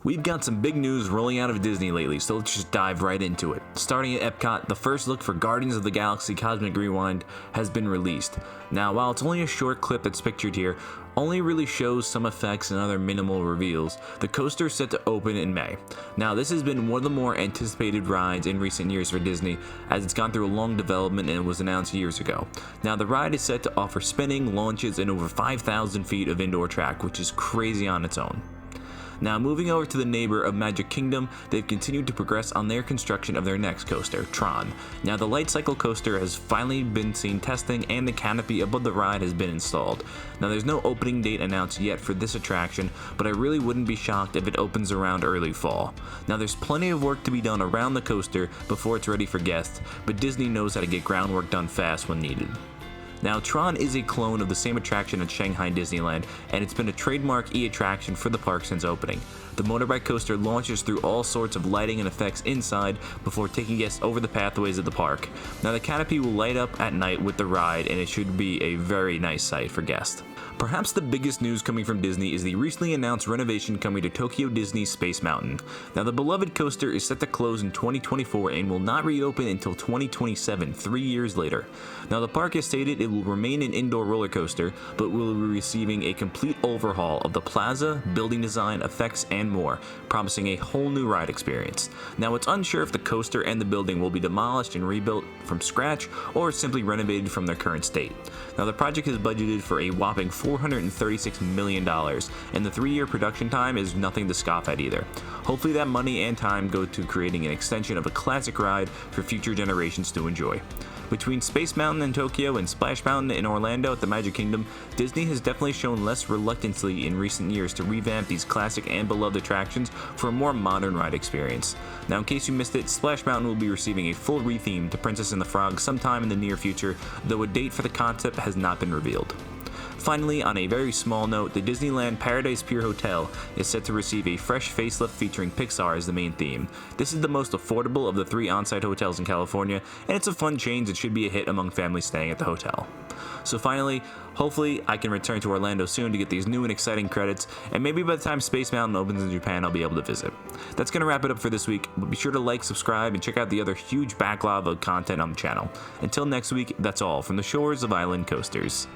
We've got some big news rolling out of Disney lately, so let's just dive right into it. Starting at Epcot, the first look for Guardians of the Galaxy Cosmic Rewind has been released. Now, while it's only a short clip that's pictured here, only really shows some effects and other minimal reveals, the coaster is set to open in May. Now, this has been one of the more anticipated rides in recent years for Disney, as it's gone through a long development and it was announced years ago. Now, the ride is set to offer spinning, launches, and over 5,000 feet of indoor track, which is crazy on its own. Now, moving over to the neighbor of Magic Kingdom, they've continued to progress on their construction of their next coaster, Tron. Now, the Light Cycle coaster has finally been seen testing and the canopy above the ride has been installed. Now, there's no opening date announced yet for this attraction, but I really wouldn't be shocked if it opens around early fall. Now, there's plenty of work to be done around the coaster before it's ready for guests, but Disney knows how to get groundwork done fast when needed. Now, Tron is a clone of the same attraction at Shanghai Disneyland, and it's been a trademark e-attraction for the park since opening. The motorbike coaster launches through all sorts of lighting and effects inside before taking guests over the pathways of the park. Now, the canopy will light up at night with the ride, and it should be a very nice sight for guests. Perhaps the biggest news coming from Disney is the recently announced renovation coming to Tokyo Disney's Space Mountain. Now, the beloved coaster is set to close in 2024 and will not reopen until 2027, 3 years later. Now, the park has stated it will remain an indoor roller coaster, but will be receiving a complete overhaul of the plaza, building design, effects, and more, promising a whole new ride experience. Now, it's unsure if the coaster and the building will be demolished and rebuilt from scratch or simply renovated from their current state. Now, the project is budgeted for a whopping $436 million, and the 3-year production time is nothing to scoff at either. Hopefully that money and time go to creating an extension of a classic ride for future generations to enjoy. Between Space Mountain in Tokyo and Splash Mountain in Orlando at the Magic Kingdom, Disney has definitely shown less reluctancy in recent years to revamp these classic and beloved attractions for a more modern ride experience. Now, in case you missed it, Splash Mountain will be receiving a full retheme to Princess and the Frog sometime in the near future, though a date for the concept has not been revealed. Finally, on a very small note, the Disneyland Paradise Pier Hotel is set to receive a fresh facelift featuring Pixar as the main theme. This is the most affordable of the 3 on-site hotels in California, and it's a fun change that should be a hit among families staying at the hotel. So finally, hopefully I can return to Orlando soon to get these new and exciting credits, and maybe by the time Space Mountain opens in Japan, I'll be able to visit. That's going to wrap it up for this week, but be sure to like, subscribe, and check out the other huge backlog of content on the channel. Until next week, that's all from the shores of Island Coasters.